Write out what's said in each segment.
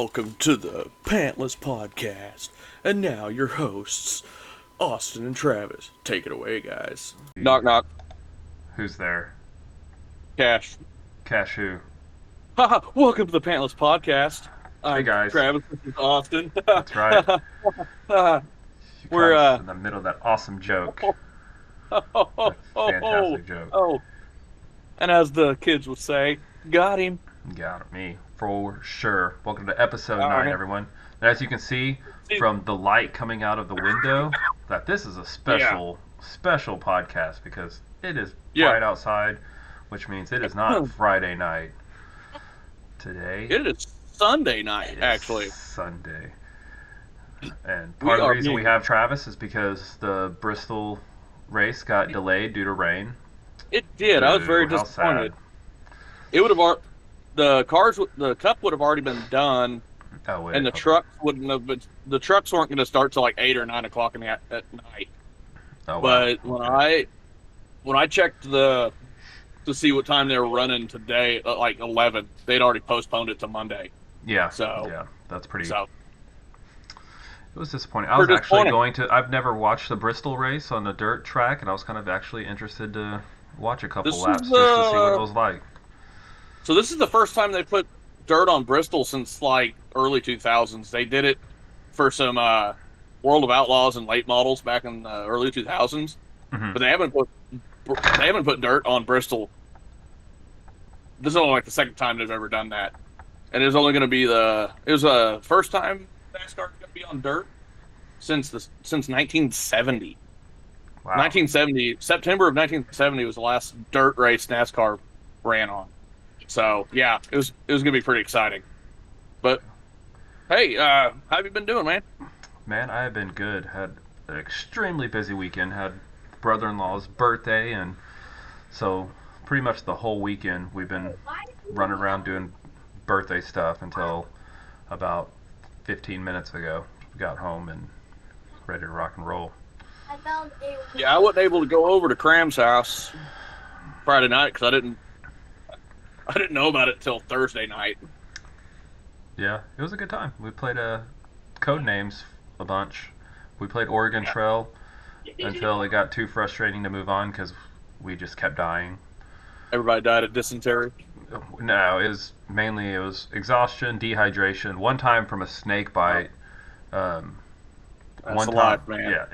Welcome to the Pantless podcast. And now your hosts, Austin and Travis. Take it away, guys. Knock, knock. Who's there? Cash. Cash who? Haha, welcome to the Pantless podcast. Hey, guys. Travis, this is Austin. That's right. We're in the middle of that awesome joke. Fantastic joke. Oh. And as the kids would say, got him. Got me. For sure. Welcome to episode 9, right. everyone. And as you can see from the light coming out of the window, that this is a special podcast because it is bright outside, which means it is not Friday night today. It is Sunday night, actually. Sunday. And part of the reason we have Travis is because the Bristol race got delayed due to rain. It did. I was very disappointed. It would have the cup would have already been done, and the trucks wouldn't have been. The trucks weren't going to start till like 8 or 9 o'clock at night. Oh, wow. But when I checked to see what time they were running today, at like 11, they'd already postponed it to Monday. Yeah. So yeah, that's pretty. So it was disappointing. I was actually going to. I've never watched the Bristol race on the dirt track, and I was kind of actually interested to watch a couple laps just to see what it was like. So this is the first time they put dirt on Bristol since like early 2000s. They did it for some World of Outlaws and late models back in the early 2000s, but they haven't put dirt on Bristol. This is only like the second time they've ever done that, and it was only going to be it was the first time NASCAR's going to be on dirt since 1970. Wow. 1970, September of 1970 was the last dirt race NASCAR ran on. So yeah, it was gonna be pretty exciting. But hey, how have you been doing, man? Man, I have been good. Had an extremely busy weekend. Had brother-in-law's birthday, and so pretty much the whole weekend we've been running around doing birthday stuff until about 15 minutes ago. We got home and ready to rock and roll. Yeah, I wasn't able to go over to Cram's house Friday night because I didn't know about it till Thursday night. Yeah, it was a good time. We played code names a bunch. We played Oregon Trail until it got too frustrating to move on because we just kept dying. Everybody died of dysentery? No, it was exhaustion, dehydration, one time from a snake bite. That's one time, life, man. Yeah,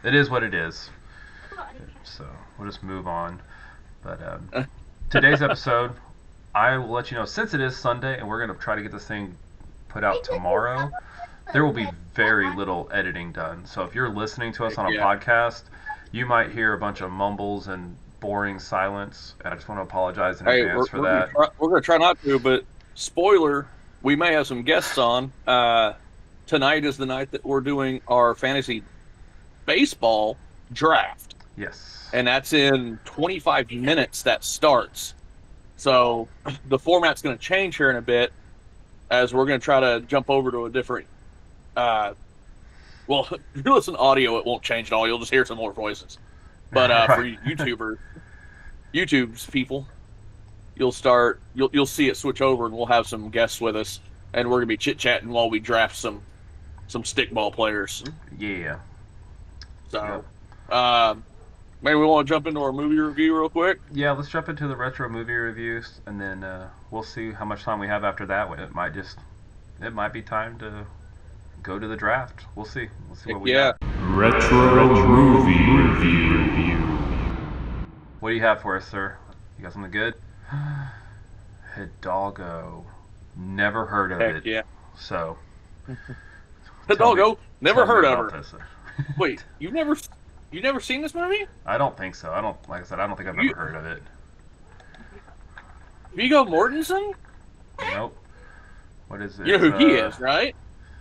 it is what it is. So we'll just move on. But today's episode, I will let you know, since it is Sunday and we're going to try to get this thing put out tomorrow, there will be very little editing done. So if you're listening to us on a podcast, you might hear a bunch of mumbles and boring silence. And I just want to apologize in advance for that. We're going to try not to, but spoiler, we may have some guests on. Tonight is the night that we're doing our fantasy baseball draft. Yes. And that's in 25 minutes that starts. So the format's going to change here in a bit as we're going to try to jump over to a different... well, if you listen to audio, it won't change at all. You'll just hear some more voices. But for YouTube's people, you'll see it switch over and we'll have some guests with us. And we're going to be chit-chatting while we draft some stickball players. Yeah. So, maybe we want to jump into our movie review real quick? Yeah, let's jump into the retro movie reviews, and then we'll see how much time we have after that. It might be time to go to the draft. We'll see. We'll see what we got. Retro movie review. What do you have for us, sir? You got something good? Hidalgo. Never heard of it. Yeah. So. Hidalgo. Never heard of her. This. Wait, you never seen this movie? I don't think so. I don't think I've ever heard of it. Viggo Mortensen? Nope. What is it? You know who he is, right?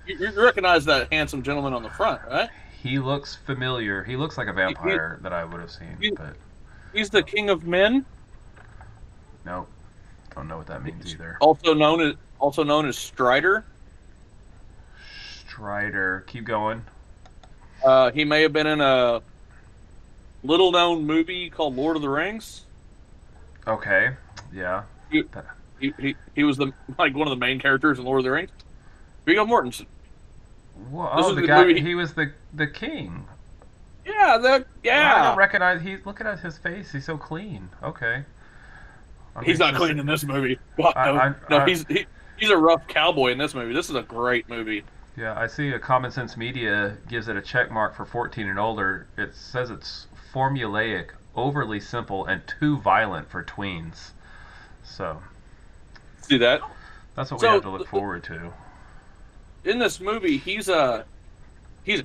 You recognize that handsome gentleman on the front, right? He looks familiar. He looks like a vampire that I would have seen. But he's the King of Men. Nope. Don't know what that means either. Also known as Strider. Strider. Keep going. He may have been in a little-known movie called Lord of the Rings. Okay. Yeah. He He was the like one of the main characters in Lord of the Rings. Viggo Mortensen. Well, This oh, is the the guy. movie. He was the king. Well, I don't Yeah. recognize. Looking at his face. He's so clean. Okay. I mean, He's it's not just. clean in this movie. God, I, no, I, no, I, he's a rough cowboy in this movie. This is a great movie. yeah, I see a Common Sense Media gives it a check mark for 14 and older. It says it's formulaic, overly simple, and too violent for tweens. So See that? that's what we have So to look forward to. in this movie, he's a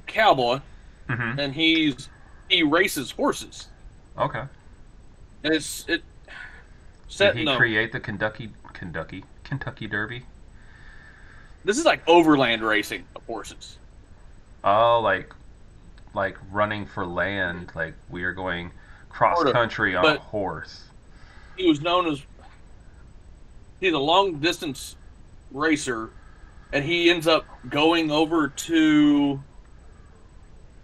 cowboy Mm-hmm. and he races horses, Okay. and it Did set in he the create the Kentucky Derby? this is like overland racing of horses. Oh, like running for land, like we are going cross Sort of, country on a but horse. he was known as he's a long distance racer, and he ends up going over to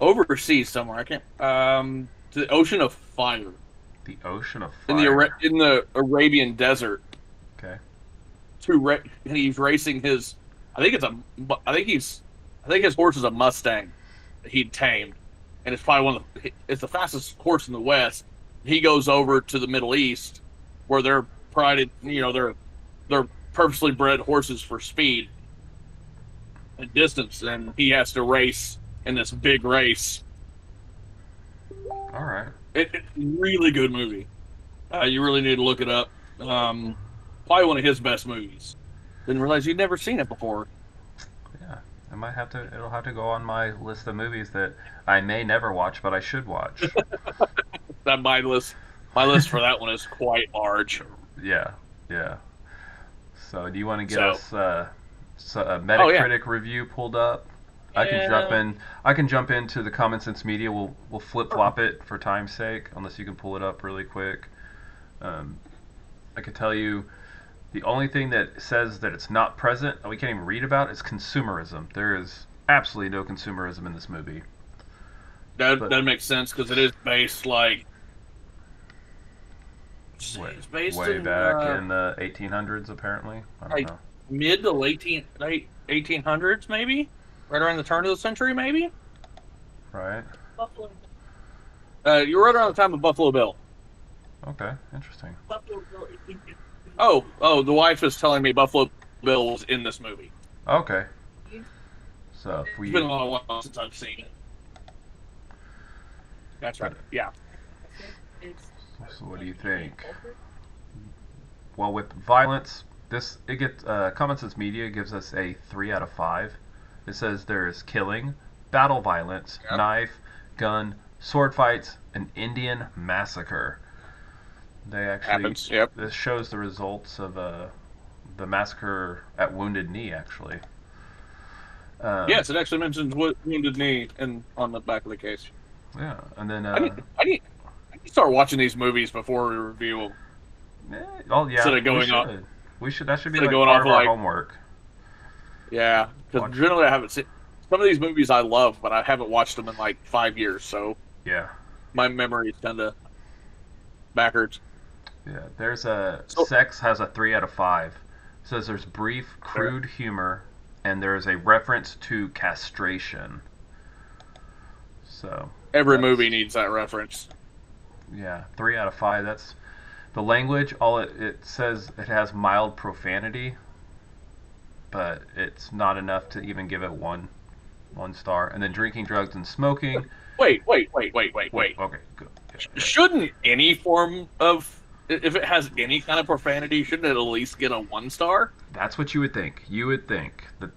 overseas somewhere. I can't to the Ocean of Fire The Ocean of in Fire. in the Arabian desert Okay. and he's racing his. I think it's a. I think he's. I think his horse is a Mustang that he tamed, and it's probably one of the. It's the fastest horse in the West. He goes over to the Middle East, where they're prided. They're purposely bred horses for speed and distance, and he has to race in this big race. All right. It's a really good movie. You really need to look it up. Probably one of his best movies. Didn't realize you'd never seen it before. Yeah. I might have to. It'll have to go on my list of movies that I may never watch, but I should watch. That my list for that one is quite large. Yeah. Yeah. So, do you want to get So, us a oh yeah, Metacritic review pulled up? I can jump yeah. in. I can jump into the Common Sense Media. We'll flip flop it for time's sake, unless you can pull it up really quick. Um, I could tell you the only thing that says that it's not present that we can't even read about is consumerism. There is absolutely no consumerism in this movie. But That makes sense because it is based like way, it's based way in back in the 1800s, apparently. I don't like know. mid to late 1800s, maybe right around the turn of the century, maybe. Right? You're right around the time of Buffalo Bill. Okay, interesting. Oh, the wife is telling me Buffalo Bill was in this movie. Okay, so if It's we been a long while since I've seen it. That's right. Yeah. So what do you think? Well, with violence, Common Sense Media gives us a 3 out of 5. It says there is killing, battle violence, Yep. knife, gun, sword fights, an Indian massacre. They actually Happens. Yep. This shows the results of the massacre at Wounded Knee, actually. Yes, it actually mentions Wounded Knee on the back of the case. Yeah, and then I need to start watching these movies before we review them. oh yeah, Instead of going we should. off- We should. That should be instead like of going part off of our like- homework. Yeah, because Watch. generally I haven't seen some of these movies I love, but I haven't watched them in like 5 years, so Yeah. my memory is kind of backwards. Yeah, there's a So- sex has a 3 out of 5. It says there's brief, crude humor, and there's a reference to castration. So Every that's- movie needs that reference. Yeah, 3 out of 5. That's the language. All it says it has mild profanity, but it's not enough to even give it one star. And then drinking, drugs, and smoking. Wait. Okay, good. Yeah. Shouldn't any form of if it has any kind of profanity, shouldn't it at least get a 1 star? That's what you would think. You would think that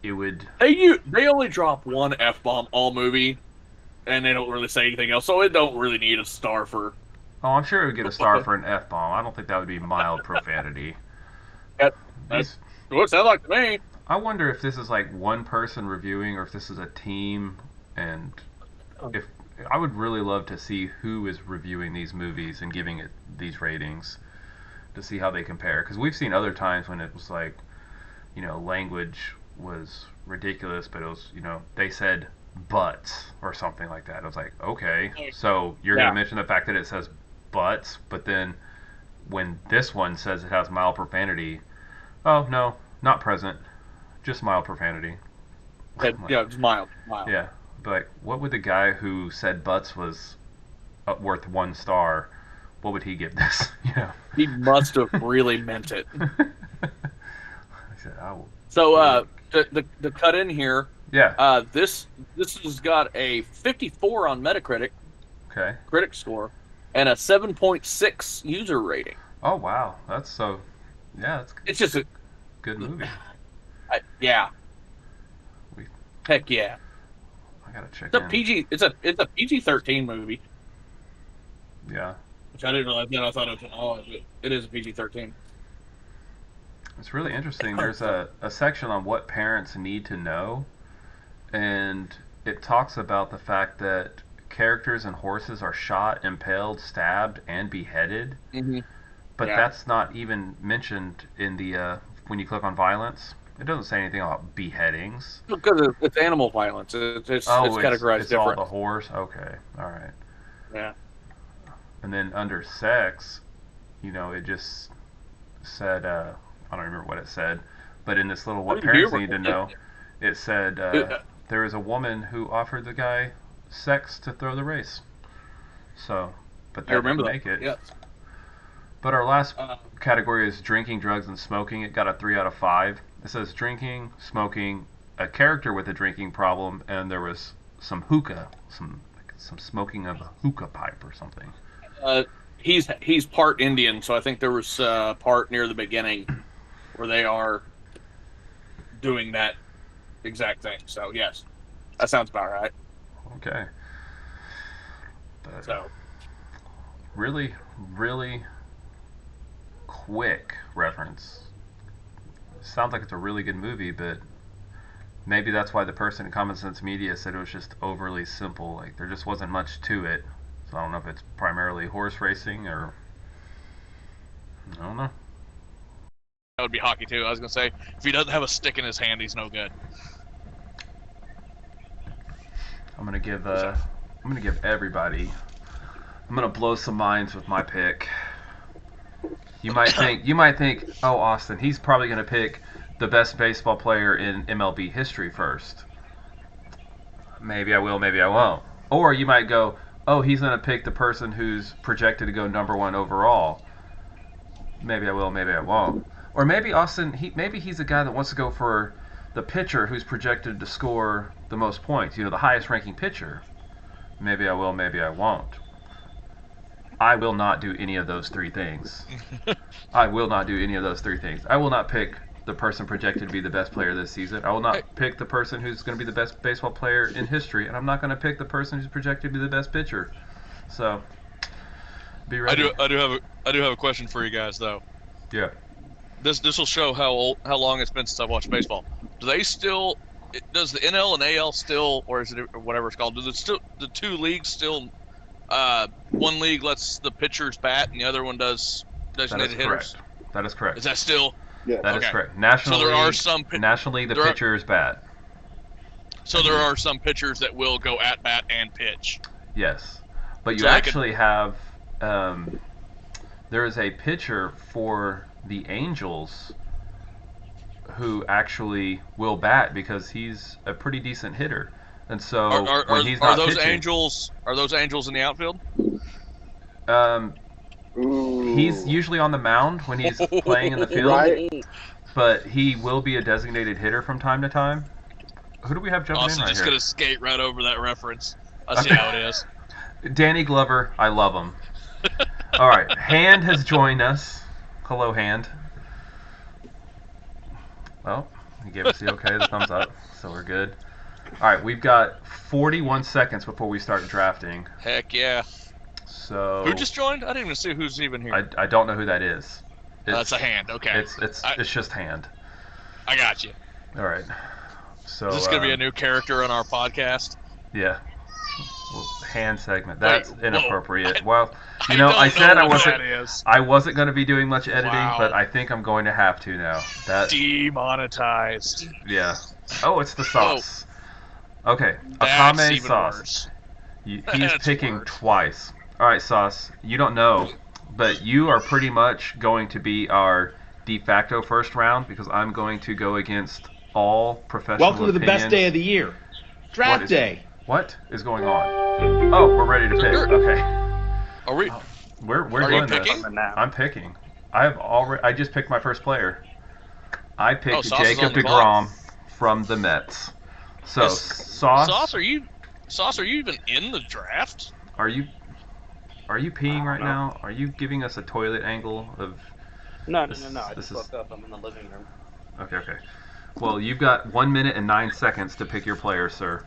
it would. They only drop one F-bomb all movie, and they don't really say anything else, so it don't really need a star for. Oh, I'm sure it would get a star for an F bomb. I don't think that would be mild profanity. That's These- what it sounds like to me. I wonder if this is like one person reviewing or if this is a team, and if I would really love to see who is reviewing these movies and giving it these ratings to see how they compare. Because we've seen other times when it was like, language was ridiculous, but it was, they said butts or something like that. I was like, okay, so you're Yeah. going to mention the fact that it says butts, but then when this one says it has mild profanity, Oh no, not present. Just mild profanity. And, Like, you know, it's mild, mild. yeah, but like, what would the guy who said butts was worth 1 star? What would he give this? He must have really meant it. I said, I will. So, the cut in here. Yeah. This has got a 54 on Metacritic Okay. critic score and a 7.6 user rating. Oh wow, that's so. Yeah, that's It's just a good movie. yeah. We- Heck yeah. I gotta check It's a in. PG. It's a PG-13 movie, Yeah, which I didn't realize that. I thought it was but it is a PG-13. it's really interesting. There's a section on what parents need to know, and it talks about the fact that characters and horses are shot, impaled, stabbed, and beheaded. Mm-hmm. But Yeah. that's not even mentioned in the when you click on violence. It doesn't say anything about beheadings. Because it's animal violence. It's categorized it's different. all the horse. Okay, all right. Yeah. And then under sex, it just said I don't remember what it said, but in this little what parents need to know, it said there was a woman who offered the guy sex to throw the race. So, but that You remember didn't that? make it. Yeah. But our last category is drinking, drugs, and smoking. It got a 3 out of 5. It says drinking, smoking, a character with a drinking problem, and there was some hookah, some smoking of a hookah pipe or something. He's part Indian, so I think there was a part near the beginning where they are doing that exact thing. So yes, that sounds about right. Okay. But So really, really quick reference. Sounds like it's a really good movie, but maybe that's why the person at Common Sense Media said it was just overly simple. Like there just wasn't much to it. So I don't know if it's primarily horse racing or I don't know. That would be hockey too. I was gonna say if he doesn't have a stick in his hand, he's no good. I'm gonna give everybody. I'm gonna blow some minds with my pick. You might think, oh Austin, he's probably gonna pick the best baseball player in MLB history first. Maybe I will, maybe I won't. Or you might go, oh, he's gonna pick the person who's projected to go #1 overall. Maybe I will, maybe I won't. Or maybe Austin, maybe he's a guy that wants to go for the pitcher who's projected to score the most points. The highest ranking pitcher. Maybe I will, maybe I won't. I will not do any of those 3 things. I will not do any of those 3 things. I will not pick the person projected to be the best player this season. I will not pick the person who's going to be the best baseball player in history, and I'm not going to pick the person who's projected to be the best pitcher. So, be ready. I do have a question for you guys though. Yeah. This will show how long it's been since I've watched baseball. Does the NL and AL still, or is it or whatever it's called? The 2 leagues still? One league lets the pitchers bat, and the other one does designated hitters. Correct. That is correct. Is that still? Yeah. That is Okay. correct. National So there League, are some National League, the pitcher is bat. So there are some pitchers that will go at bat and pitch. Yes, but you So I actually have there is a pitcher for the Angels who actually will bat because he's a pretty decent hitter, and so when he's not those pitching, Angels in the outfield? he's usually on the mound when he's playing in the field, Right. but he will be a designated hitter from time to time. Who do we have jumping Austin in right just here? gonna skate right over that reference. I see how it is. Danny Glover, I love him. All right, Hand has joined us. Hello, Hand. Well, he gave us the okay, the thumbs up, so we're good. All right, we've got 41 seconds before we start drafting. Heck yeah. So Who just joined? I didn't even see who's even here. I don't know who that is. That's a Hand. Okay. It's just Hand. I got you. All right. So Is this gonna be a new character on our podcast? Yeah. Well, Hand segment. That's Wait, inappropriate. whoa. Well, I said know what that is. I wasn't going to be doing much editing, Wow. but I think I'm going to have to now. That Demonetized. yeah. Oh, it's the sauce. Okay, That's Akame even sauce. worse. He's That's picking worse. twice. All right, sauce. You don't know, but you are pretty much going to be our de facto first round because I'm going to go against all professional Welcome to the best day of the year. Draft day. What is going on? Oh, we're ready to pick. Okay. Are we? We're Are you doing this. picking? I'm picking. I just picked my first player. I picked Sauce is Jacob on the deGrom from the Mets. So Sauce, Sauce, are you even in the draft? are you peeing right now? Are you giving us a toilet angle of? No. I just woke up. I'm in the living room. Okay. Well, you've got 1 minute and 9 seconds to pick your player, sir.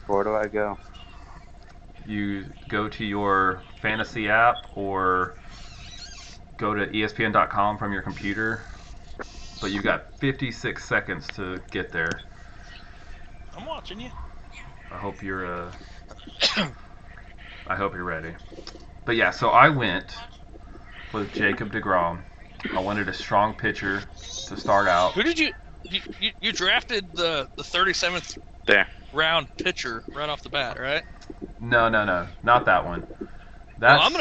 Where do I go? You go to your fantasy app or go to ESPN.com from your computer. But you've got 56 seconds to get there. I'm watching you. I hope you're ready. But yeah, so I went with Jacob deGrom. I wanted a strong pitcher to start out. Who did you drafted the 37th round pitcher right off the bat, right? No, not that one. That's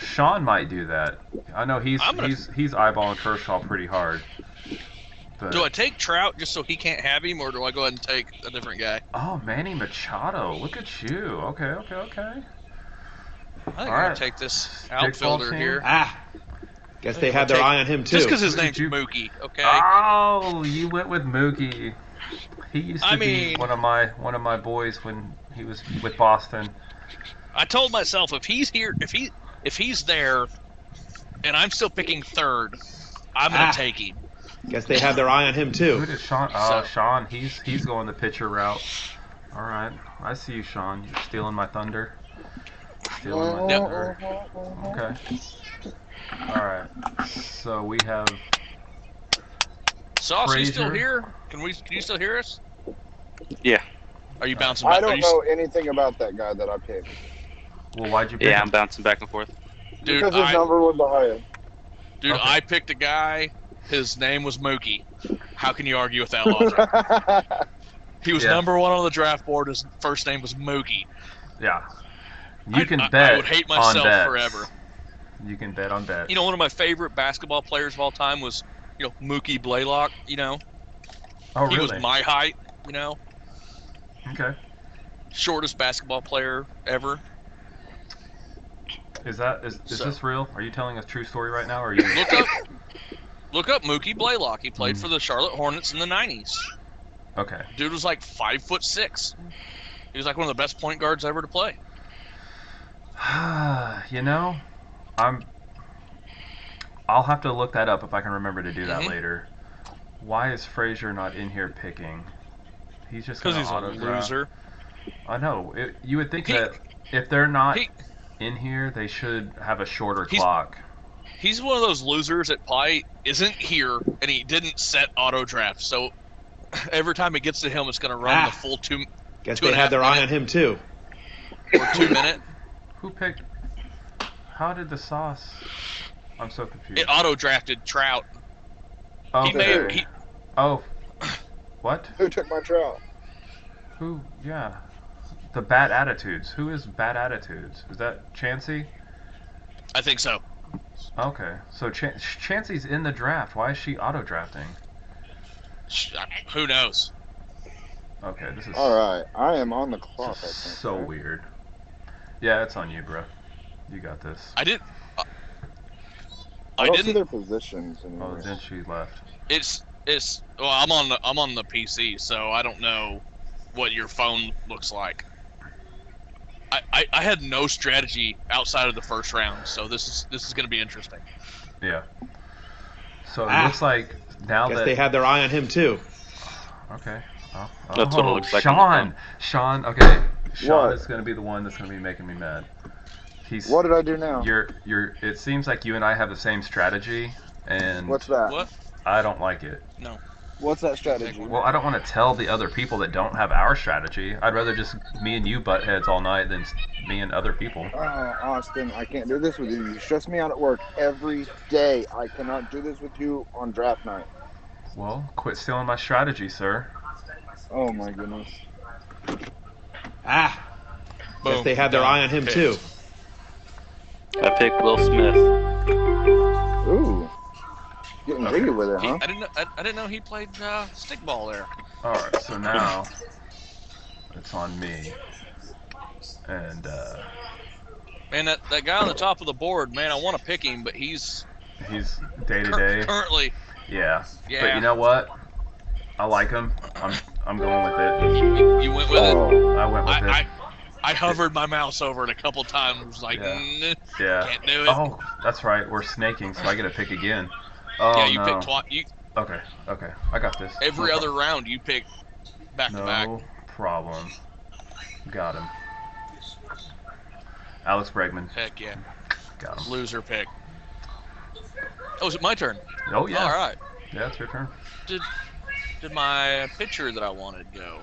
Sean might do that. I know he's eyeballing Kershaw pretty hard. But, do I take Trout just so he can't have him, or do I go ahead and take a different guy? Oh, Manny Machado, look at you. Okay. I think I'm gonna take this outfielder here. Guess they had their eye on him too. Just because his name's Mookie, okay? Oh, you went with Mookie. He used to be one of my boys when he was with Boston. I told myself if he's here, if he's there, and I'm still picking third, I'm gonna take him. Guess they had their eye on him too. Who did Sean? Oh, Sean. He's going the pitcher route. All right, I see you, Sean. You're stealing my thunder. Okay. All right. So we have. Sauce, you still here? Can you still hear us? Yeah. Are you bouncing back? I don't know anything about that guy that I picked. Well, why'd you pick Yeah, him? I'm bouncing back and forth. Dude, because his number was the highest. Dude, Okay. I picked a guy. His name was Mookie. How can you argue with that logic? He was number one on the draft board. His first name was Mookie. Yeah. You can bet I would hate myself on bets. forever. You can bet on bets. You know, one of my favorite basketball players of all time was, Mookie Blaylock. Oh, really? He was my height. Okay. Shortest basketball player ever. Is this real? Are you telling a true story right now, or are you? Look up Mookie Blaylock. He played for the Charlotte Hornets in the '90s. Okay. Dude was like 5'6". He was like one of the best point guards ever to play. I'll have to look that up if I can remember to do that later. Why is Frazier not in here picking? He's just because he's a auto-draft. loser. I know. You would think that if they're not in here, they should have a shorter clock. He's one of those losers that probably isn't here, and he didn't set auto draft. So every time it gets to him, it's going to run the full two. Guess they had their eye on him too. Or 2 minute. Who picked? How did the Sauce? I'm so confused. It auto drafted Trout. Okay. What? Who took my Trout? Who? Yeah. The Bad Attitudes. Who is Bad Attitudes? Is that Chansey? I think so. Okay. So Chansey's in the draft. Why is she auto-drafting? Who knows? Okay, this is... Alright, I am on the clock, I think. So weird. Yeah, it's on you, bro. You got this. I didn't see their positions anymore. Oh, then she left. Well, I'm on the PC, so I don't know what your phone looks like. I had no strategy outside of the first round, so this is going to be interesting. Yeah. So it looks like now Guess that they had their eye on him too. Okay. That's what it looks like. Sean. Okay. Sean What? is going to be the one that's going to be making me mad. What did I do now? It seems like you and I have the same strategy, and What's that? What? I don't like it. No. What's that strategy? Well, I don't want to tell the other people that don't have our strategy. I'd rather just me and you butt heads all night than me and other people. Austin, I can't do this with you. You stress me out at work every day. I cannot do this with you on draft night. Well, quit stealing my strategy, sir. Oh my goodness. Guess they had their eye on him too. I picked Will Smith. Ooh. Getting Okay. jiggy with it, huh? I didn't know he played stickball there. All right, so now it's on me, and Man, that guy on the top of the board, man, I want to pick him, but he's he's day to day. currently, Yeah. yeah. But you know what? I like him. I'm going with it. You went with it. Oh, I went with it. I hovered my mouse over it a couple times, like, Yeah. can't do it. Oh, that's right. We're snaking, so I get to pick again. Oh Yeah, you no. pick twice. Okay. I got this. Every No other round you pick back to back. No problem. Got him. Alex Bregman. Heck yeah. Got him. Loser pick. Oh, is it my turn? Oh yeah. All right. Yeah, it's your turn. Did my pitcher that I wanted go?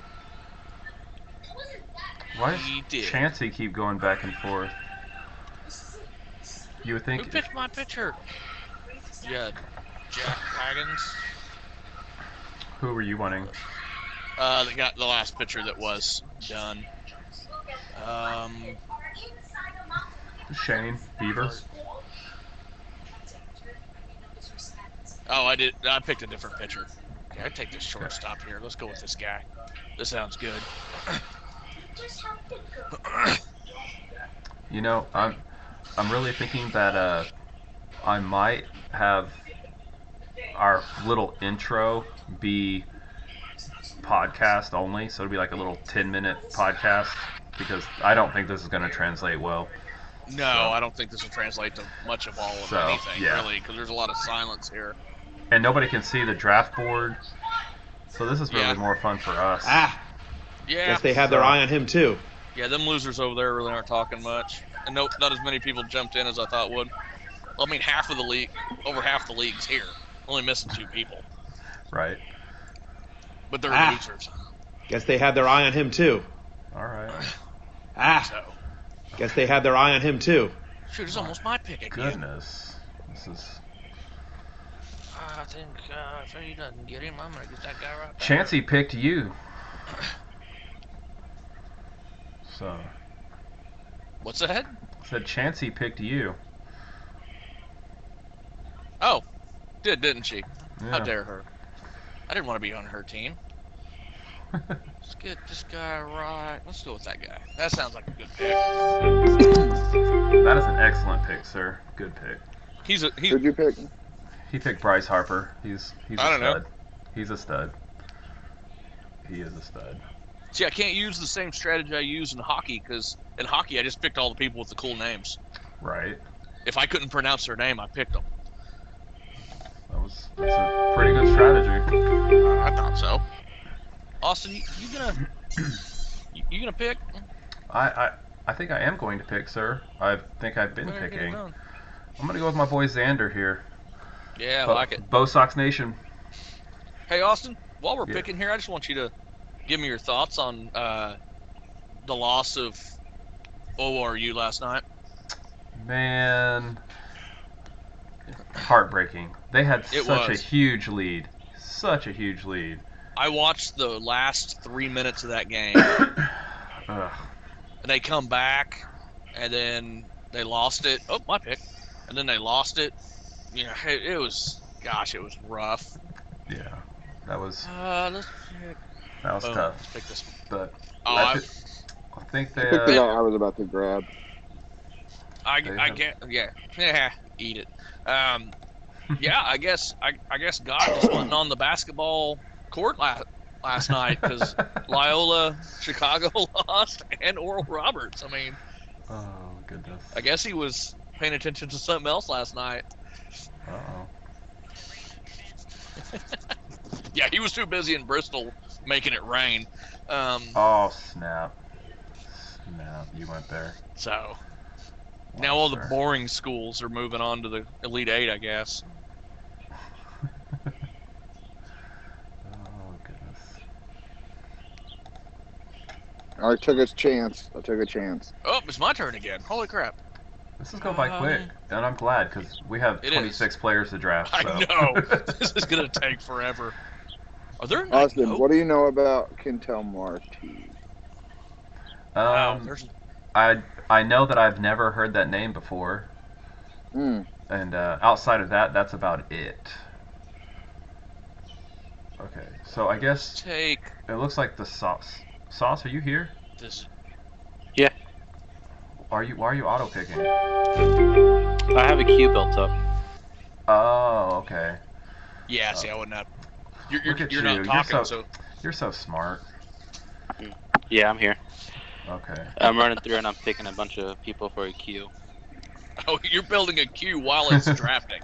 Why He does did. Chancey keep going back and forth? You would Who think. picked my pitcher? Yeah, Jack Wagons. Who were you wanting? They got the last pitcher that was done. Shane Beaver. Oh, I did. I picked a different pitcher. Okay, I take this shortstop here. Let's go with this guy. This sounds good. You know, I'm really thinking that I might have our little intro be podcast only, so it'll be like a little 10-minute podcast because I don't think this is going to translate well. No, I don't think this will translate to much of all of anything, yeah. really, because there's a lot of silence here. And nobody can see the draft board, so this is really Yeah. more fun for us. Yeah. Guess they had their eye on him too. Yeah, them losers over there really aren't talking much. And no, not as many people jumped in as I thought would. Well, I mean, half of the league, over half the league's here. Only missing 2 people. Right. But they're losers. Guess they had their eye on him too. All right. So, Guess they had their eye on him too. shoot, it's almost my pick again. Goodness. This is... I think if he doesn't get him, I'm going to get that guy right there. Chancey picked you. So... What's that? Said Chancey picked you. Oh, didn't she? Yeah. How dare her? I didn't want to be on her team. Let's get this guy right. Let's go with that guy. That sounds like a good pick. That is an excellent pick, sir. Good pick. who'd you pick? He picked Bryce Harper. He's a I don't know. stud. He's a stud. He is a stud. See, I can't use the same strategy I use in hockey, because in hockey I just picked all the people with the cool names. Right. If I couldn't pronounce their name, I picked them. That's a pretty good strategy. I thought so. Austin, you gonna pick? I think I am going to pick, sir. I think I've been Better get it picking. done. I'm gonna go with my boy Xander here. Yeah, I like it. Bo Sox Nation. Hey, Austin, while we're Yeah. picking here, I just want you to give me your thoughts on the loss of ORU last night. Man, heartbreaking. They had It such was. a huge lead. Such a huge lead. I watched the last 3 minutes of that game, Ugh. and they come back, and then they lost it. Oh, my pick. And then they lost it. You know, it was, gosh, it was rough. Yeah, that was Let's pick. Boom. tough. Let's pick this. But Oh, I think they. I picked the guy I was about to grab. I have- can't. Yeah, eat it. Yeah, I guess God just wasn't on the basketball court last night because Loyola Chicago lost and Oral Roberts. I mean, Oh goodness. I guess he was paying attention to something else last night. Uh-oh. Yeah, he was too busy in Bristol making it rain. Oh snap! Snap! You went there. So now all the Sir. boring schools are moving on to the Elite Eight, I guess. Oh goodness. I took a chance. Oh, it's my turn again. Holy crap! This is going by quick, and I'm glad because we have It 26 players to draft. I So. know this is gonna take forever. Are there? Austin, no- what do you know about Quintel Marti? Wow, Um, there's I know that I've never heard that name before, Hmm. and outside of that, that's about it. Okay, so I guess Take it looks like the sauce. Sauce, are you here? this. Yeah. Why are you auto picking? I have a queue built up. Oh, okay. Yeah, see, I wouldn't have. You're Look at you're you. not talking, so You're so smart. Yeah, I'm here. Okay. I'm running through and I'm picking a bunch of people for a queue. oh, you're building a queue while it's drafting.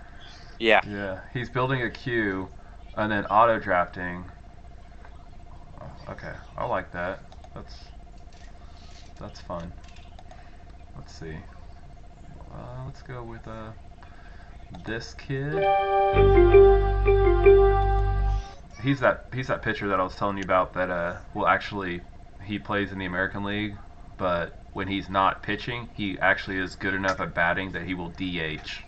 Yeah. Yeah, he's building a queue and then auto drafting. Okay, I like that. That's fun. Let's see. Let's go with this kid. He's that pitcher that I was telling you about that will actually he plays in the American League, but when he's not pitching, he actually is good enough at batting that he will DH.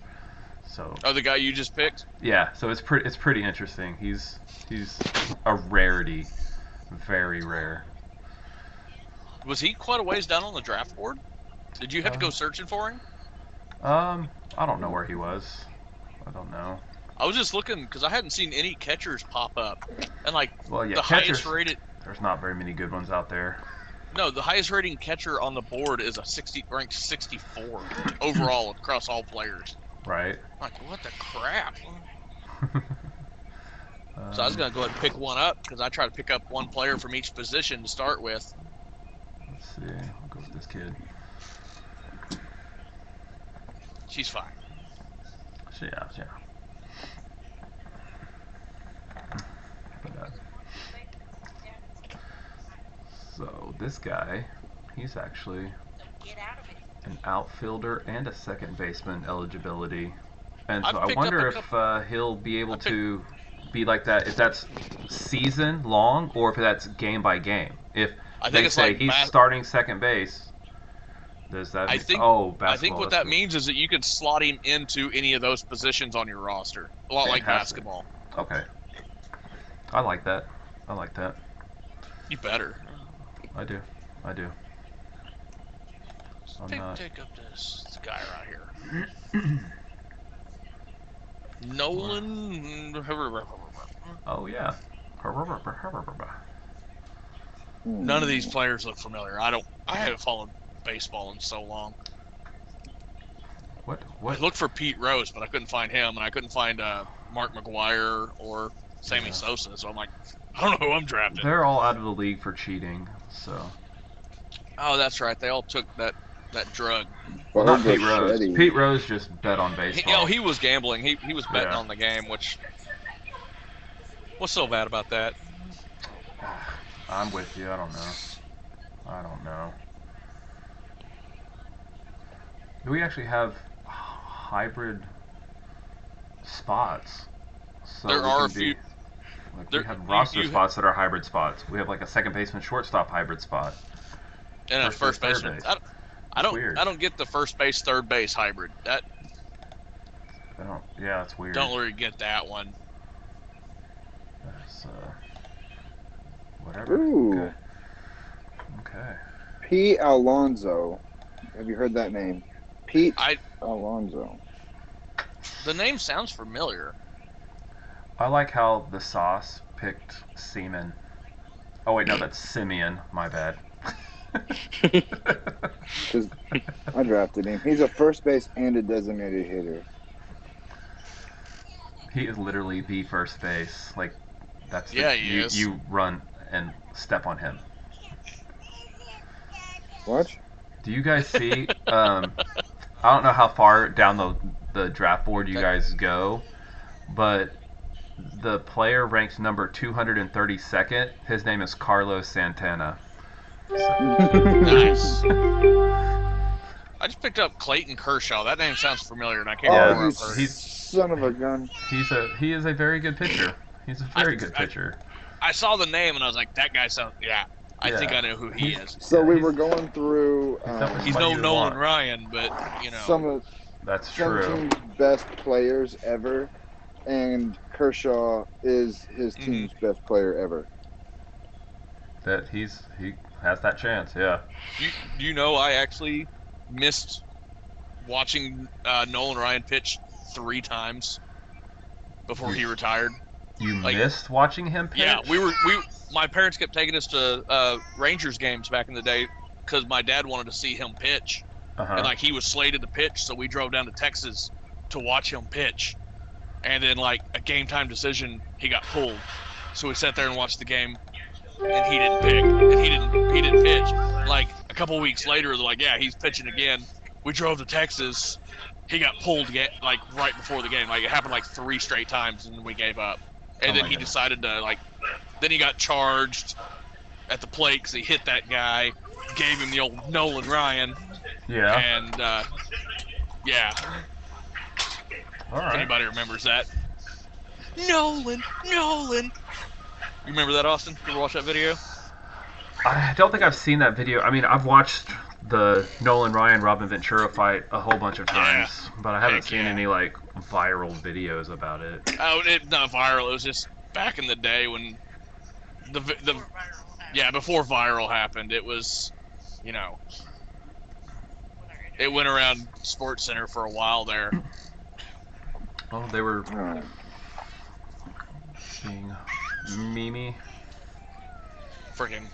So Oh, the guy you just picked? yeah, so it's pretty interesting. He's a rarity, very rare. Was he quite a ways down on the draft board? Did you have to go Uh, searching for him? I don't know where he was. I don't know. I was just looking because I hadn't seen any catchers pop up, and like Well, yeah, the catchers. highest rated. There's not very many good ones out there. No, the highest rating catcher on the board is ranked 64 overall across all players. Right. Like, what the crap? So I was gonna go ahead and pick one up because I try to pick up one player from each position to start with. Let's see. I'll go with this kid. She's fine. Yeah. But, so this guy, he's actually an outfielder and a second baseman eligibility, and so I wonder if he'll be able to be like that if that's season long or if that's game by game. If they say he's starting second base, does that mean, basketball? I think what that means is that you can slot him into any of those positions on your roster, a lot like basketball. Okay, I like that. You better. I do. Take up this guy right here. Nolan. Oh yeah. None of these players look familiar. I haven't followed baseball in so long. What? I looked for Pete Rose, but I couldn't find him, and I couldn't find Mark McGuire or Sammy Sosa. So I'm like, I don't know who I'm drafting. They're all out of the league for cheating. So. Oh, that's right. They all took that drug. Well, not Pete Rose. Pete Rose just bet on baseball. He was gambling. He was betting on the game, which. What's so bad about that? I'm with you. I don't know. Do we actually have hybrid spots? So there are a few. We have roster spots that are hybrid spots. We have like a second baseman, shortstop hybrid spot. And a first baseman. I don't get the first base, third base hybrid. That. Yeah, it's weird. Don't really get that one. That's whatever. Ooh. Okay. P. Alonso. Have you heard that name? Pete Alonso. The name sounds familiar. I like how the sauce picked Seaman. Oh wait, no, that's Simeon. My bad. Because I drafted him. He's a first base and a designated hitter. He is literally the first base. Like that's he is. You run and step on him. What? Do you guys see? I don't know how far down the draft board you guys go, but the player ranked number 232nd. His name is Carlos Santana. Nice. I just picked up Clayton Kershaw. That name sounds familiar, and I can't remember where I've heard it. Son of a gun. He is a very good pitcher. He's a very good pitcher. I saw the name and I was like, that guy sounds. Yeah, I think I know who he is. So we were going through. He's no Nolan Ryan, but you know. Some of true. Some team's best players ever, and Kershaw is his team's best player ever. That he has that chance, yeah. You know, I actually missed watching Nolan Ryan pitch 3 times before he retired. You Like, missed watching him pitch? Yeah, my parents kept taking us to Rangers games back in the day because my dad wanted to see him pitch, and like he was slated to pitch, so we drove down to Texas to watch him pitch, and then like a game time decision, he got pulled, so we sat there and watched the game, and he didn't pick, and he didn't pitch. Like a couple weeks later, they're like, yeah, he's pitching again. We drove to Texas, he got pulled like right before the game. Like it happened like 3 straight times, and then we gave up. And then he decided to then he got charged at the plate because he hit that guy, gave him the old Nolan Ryan. Yeah. And yeah. All right. If anybody remembers that. Nolan. You remember that, Austin? You ever watch that video? I don't think I've seen that video. I mean, I've watched the Nolan Ryan Robin Ventura fight a whole bunch of times, but I haven't seen any like viral videos about it. Oh, it's not viral. It was just back in the day when before viral happened. It was, it went around Sports Center for a while there. Oh, they were being memey. Freaking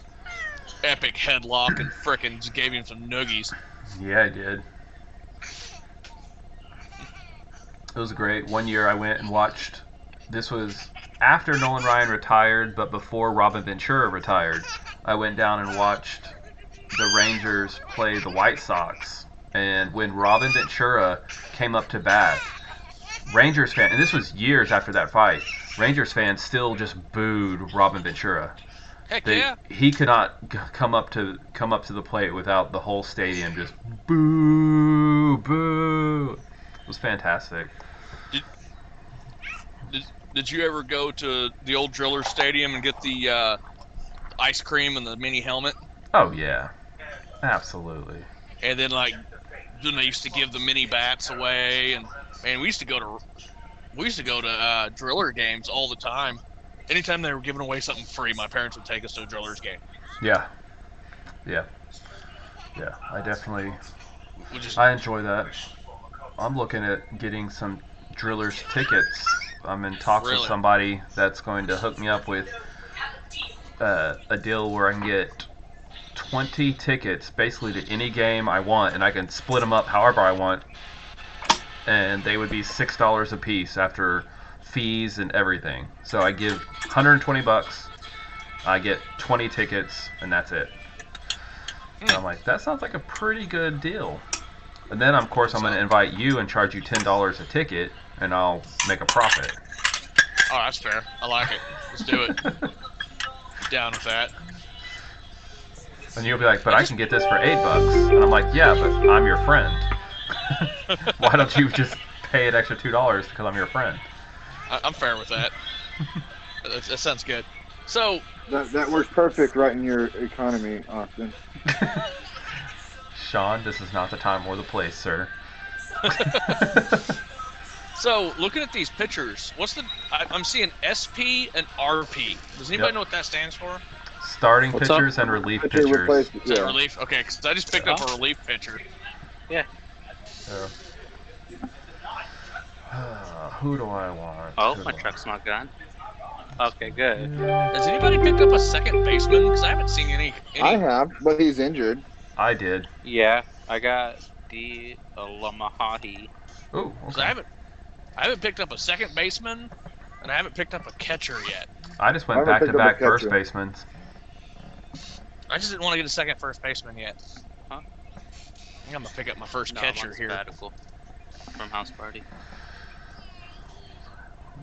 epic headlock and freaking just gave him some noogies. Yeah, I did. It was great. One year I went and watched. This was after Nolan Ryan retired, but before Robin Ventura retired. I went down and watched the Rangers play the White Sox. And when Robin Ventura came up to bat, Rangers fans, and this was years after that fight, Rangers fans still just booed Robin Ventura. Heck yeah! He could not come up to the plate without the whole stadium just boo, boo. It was fantastic. Did you ever go to the old Driller Stadium and get the ice cream and the mini helmet? Oh yeah, absolutely. And then then they used to give the mini bats away, and man, we used to go to Driller games all the time. Anytime they were giving away something free, my parents would take us to a Drillers game. Yeah. I definitely. I enjoy that. I'm looking at getting some Drillers tickets. I'm in talks with somebody that's going to hook me up with a deal where I can get 20 tickets basically to any game I want, and I can split them up however I want, and they would be $6 a piece after fees and everything. So I give $120, I get 20 tickets, and that's it. And I'm like, that sounds like a pretty good deal. And then of course I'm going to invite you and charge you $10 a ticket, and I'll make a profit. Oh, that's fair. I like it. Let's do it. Down with that. And you'll be like, but I can get this for $8. And I'm like, yeah, but I'm your friend. Why don't you just pay an extra $2 because I'm your friend? I'm fair with that. That sounds good. So that works perfect right in your economy, Austin. Sean, this is not the time or the place, sir. So looking at these pictures, I'm seeing SP and RP. Does anybody know what that stands for? Starting pitchers and relief pitchers. Is that relief? Okay, because I just picked up a relief pitcher. Yeah. Who do I want? Oh, my truck's not gone. Okay, good. Has anybody picked up a second baseman? Because I haven't seen any. I have, but he's injured. I did. Yeah, I got the Lamahahi. Oh, okay. I haven't picked up a second baseman, and I haven't picked up a catcher yet. I just went back-to-back first basemen. I just didn't want to get a second first baseman yet. Huh? I think I'm gonna pick up my first catcher here. Sabbatical from House Party.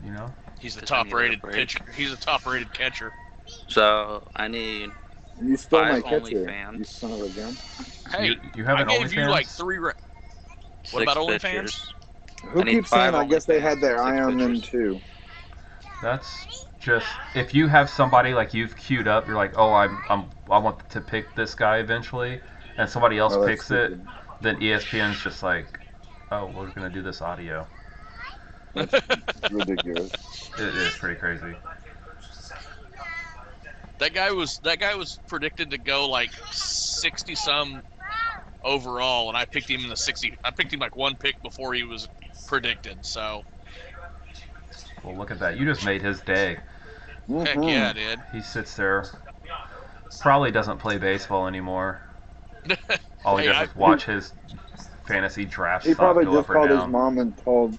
You know? He's the top-rated pitcher. He's a top-rated catcher. So I need. You stole my 5 catcher, OnlyFans. you son of a gun. Hey, you have an I gave you OnlyFans? like 3. What 6 about OnlyFans? pictures. Who I need keeps saying 5 I guess they had their OnlyFans, eye 6 on them pictures. too? That's just if you have somebody like you've queued up, you're like, oh, I want to pick this guy eventually, and somebody else picks it, then ESPN's just like, oh, we're gonna do this audio. That's ridiculous. It is pretty crazy. That guy was predicted to go like 60 some overall, and I picked him in the 60. I picked him like one pick before he was predicted. So Well, look at that. You just made his day. Heck yeah, I did. He sits there, probably doesn't play baseball anymore. All he Hey, does is watch his fantasy draft He stock probably go just up or called his down. mom and told.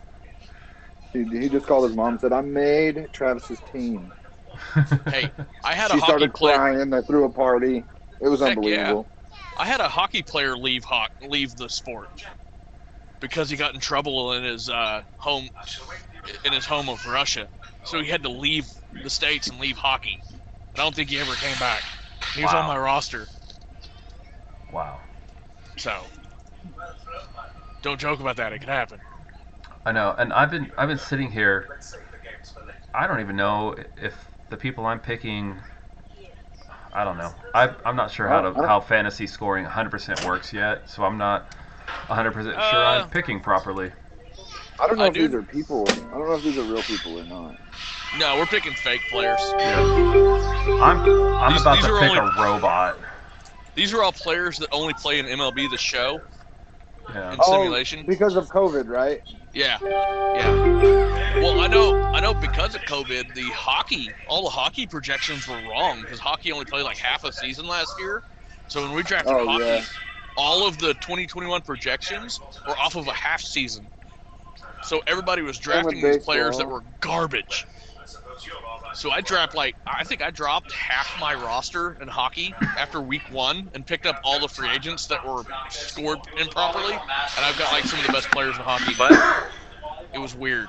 He just called his mom and said, "I made Travis's team." Hey, I had a She hockey started player. crying. They threw a party. It was Heck unbelievable. I had a hockey player leave the sport because he got in trouble in his home of Russia. So he had to leave the States and leave hockey. I don't think he ever came back. He was on Wow. my roster. Wow. So don't joke about that. It could happen. I know, and I've been sitting here. I don't even know if the people I'm picking. I don't know. I'm not sure how fantasy scoring 100% works yet, so I'm not 100% sure I'm picking properly. I don't know I if do- these are people. I don't know if these are real people or not. No, we're picking fake players. Yeah. I'm These- about these to are pick only- a robot. These are all players that only play in MLB The Show Yeah. in simulation. Because of COVID, right? Yeah. Well, I know because of COVID, all the hockey projections were wrong because hockey only played like half a season last year. So when we drafted Oh, hockey, yeah. all of the 2021 projections were off of a half season. So everybody was drafting these players that baseball. were garbage. So I think I dropped half my roster in hockey after week 1 and picked up all the free agents that were scored improperly. And I've got like some of the best players in hockey. But it was weird.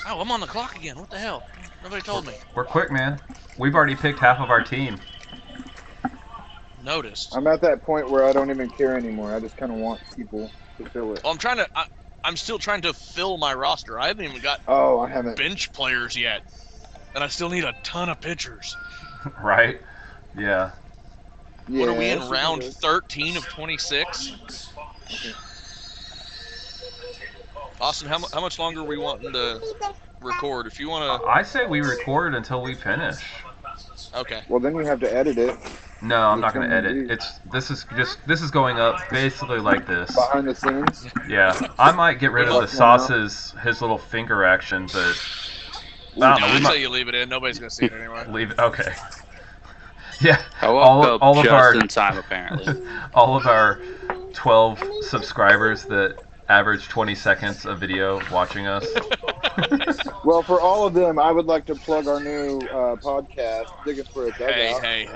Oh, I'm on the clock again. What the hell? Nobody told me. We're quick, man. We've already picked half of our team. Noticed. I'm at that point where I don't even care anymore. I just kind of want people to fill it. Well, I'm still trying to fill my roster. I haven't even got Oh, I haven't. bench players yet. And I still need a ton of pitchers. Right? Yeah. Yeah, What are we in this is round good. 13 of 26? Austin, how much longer are we wanting to record? If you want I say we record until we finish. to, okay. Well, then you have to edit it No, I'm not Which gonna one do edit. you- This is going up basically like this. behind the scenes. Yeah, I might get rid of the Left one out. sauce's his little finger action, but I No, don't know. We I'd say might you leave it in. Nobody's gonna see it anyway. leave it. Okay. Yeah, I woke up all of just our in time, apparently. all of our 12 subscribers that average 20 seconds of video watching us. Well, for all of them, I would like to plug our new podcast, Digging for a Dugout. Hey.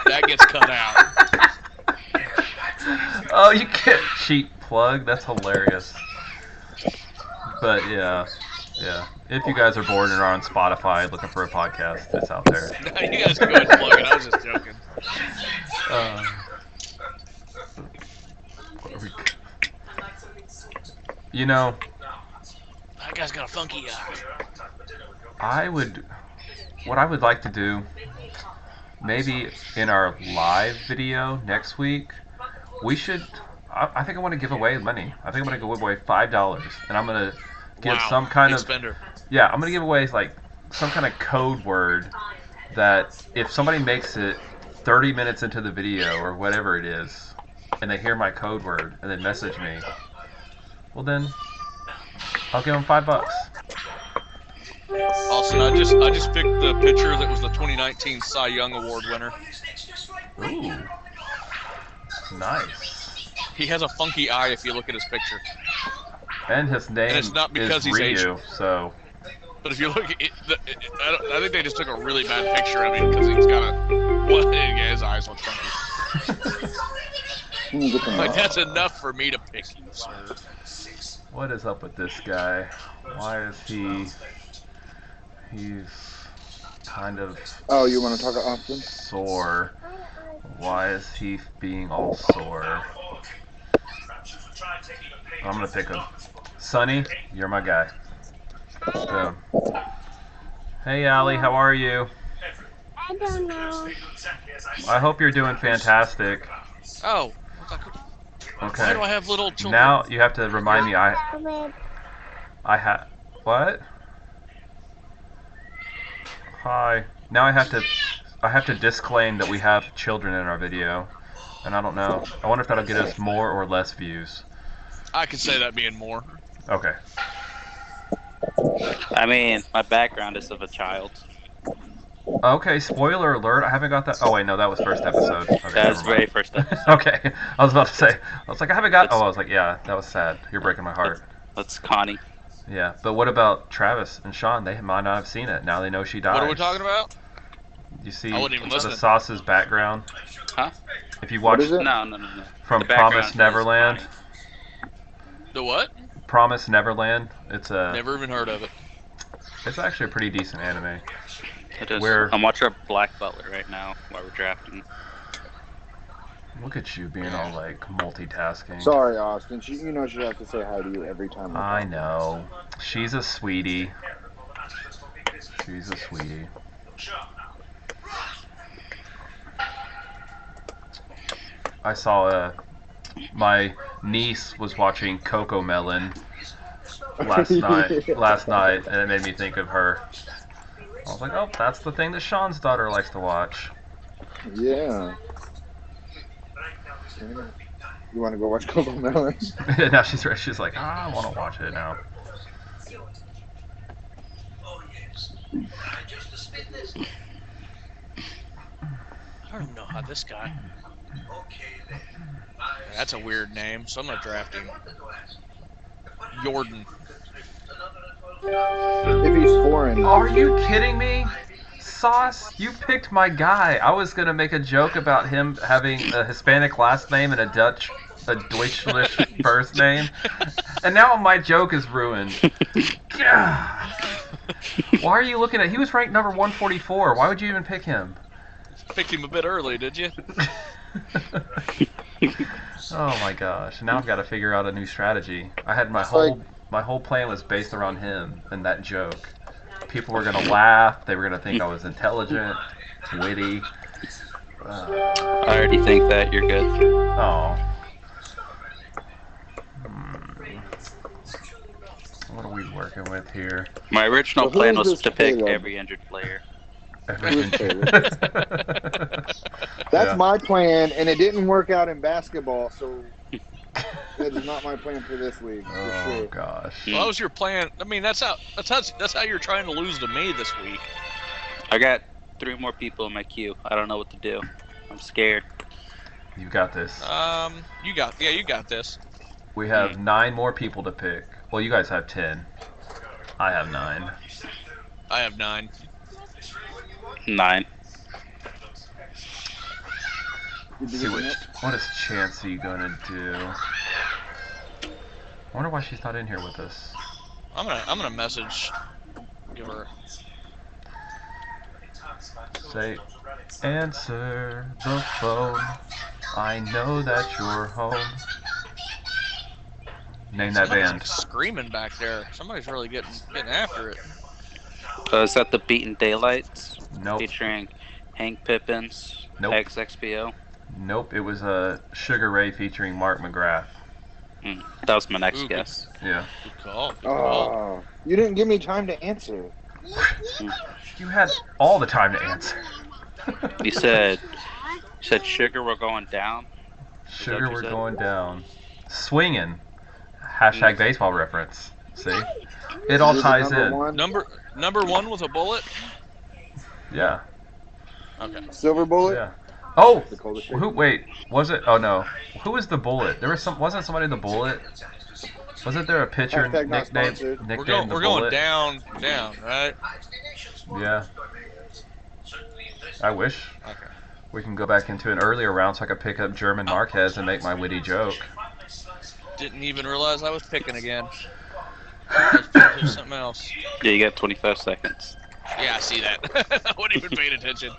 That gets cut out. Oh, you can't cheap plug. That's hilarious. But yeah. If you guys are bored and are on Spotify looking for a podcast, it's out there. You guys can go ahead and plug it. I was just joking. What are we- You know, That guy's got a funky eye. what I would like to do, maybe in our live video next week, I think I want to give away money. I think I'm going to give away $5, and I'm going to give some kind big of, spender. yeah, I'm going to give away like some kind of code word that if somebody makes it 30 minutes into the video or whatever it is, and they hear my code word and then message me, well then, I'll give them $5. Austin, I just picked the pitcher that was the 2019 Cy Young Award winner. Ooh, nice. He has a funky eye if you look at his picture. And his name And it's not because is he's Ryu, Asian. so But if you look at it, I think they just took a really bad picture of him because he's got yeah, his eyes look funky. Like, that's enough for me to pick you, sir. what is up with this guy? Why is he's kind of Oh, you want to talk to Austin? sore? Why is he being all sore? I'm gonna pick him. Sonny, you're my guy. Boom. Hey Allie, how are you? I don't know. I hope you're doing fantastic. Oh, Okay. why do I have little children? Now you have to remind me. I have what? Hi. Now I have to disclaim that we have children in our video, and I don't know. I wonder if that'll get us more or less views. I could say that being more. Okay. I mean, my background is of a child. Okay, spoiler alert. I haven't got that. Oh wait, no, that was first episode. Okay, That's never very mind. first episode. Okay, I was about to say. I was like, I haven't got. That's- Oh, I was like, yeah, that was sad. You're breaking my heart. That's Connie. Yeah, but what about Travis and Sean? They might not have seen it. Now they know she dies. What are we talking about? You see I wasn't even the listening. Sauce's background? Huh? If you What watch is it? No. from The background Promise is Neverland, Connie. The what? Promise Neverland, it's Never even heard of it. it's actually a pretty decent anime. It is. Where- I'm watching Black Butler right now while we're drafting. Look at you being all like multitasking. Sorry, Austin. She have to say hi to you every time. I know. She's a sweetie. She's a sweetie. I saw my niece was watching Coco Melon last night, and it made me think of her. I was like, oh, that's the thing that Sean's daughter likes to watch. Yeah. You want to go watch Coco Melon? Now she's like, I want to watch it now. I don't even know how this guy. That's a weird name, so I'm not drafting Jordan. If he's foreign. Are you kidding me? Sauce, you picked my guy. I was gonna make a joke about him having a Hispanic last name and a Deutschlich first name, and now my joke is ruined. God. Why are you looking at? He was ranked number 144. Why would you even pick him? Picked him a bit early, did you? Oh my gosh! Now I've got to figure out a new strategy. I had my whole plan was based around him and that joke. People were gonna laugh. They were gonna think I was intelligent, witty. I already think that you're good. Oh. What are we working with here? My original So who plan is was this to pick Caleb? every injured player. That's my plan, and it didn't work out in basketball, so that is not my plan for this league. For Oh sure. gosh. Well, that was your plan. I mean, that's how you're trying to lose to me this week. I got 3 more people in my queue. I don't know what to do. I'm scared. You've got this. You got this. We have 9 more people to pick. Well, you guys have 10. I have 9. I have 9. 9. See what is Chansey gonna do? I wonder why she's not in here with us. I'm gonna message. Give her. Say, answer the phone. I know that you're home. Name that Somebody's band. screaming back there. Somebody's really getting after it. Is that the Beaten Daylights? Nope. Featuring Hank Pippins, Nope. XXPO. Nope. It was Sugar Ray featuring Mark McGrath. That was my next Ooh, guess. Yeah. Good call. Good call. Oh, you didn't give me time to answer. You had all the time to answer. You said Sugar, we're going down. Sugar, what you we're said? going down. Swinging. Hashtag baseball reference. See? It all Is it ties number in. one? Number 1 with a bullet. Yeah. Okay. Silver bullet? Yeah. Oh! The coldest Who? Wait. Was it? Oh no. Who was the bullet? There was some. Wasn't somebody the bullet? Wasn't there a pitcher Hashtag not nicknamed sponsored. We're the going bullet? down, right? Yeah. I wish Okay. we can go back into an earlier round so I could pick up German Marquez and make my witty joke. Didn't even realize I was picking again. I was picking something else. Yeah, you got 25 seconds. Yeah, I see that. I wasn't even paying attention.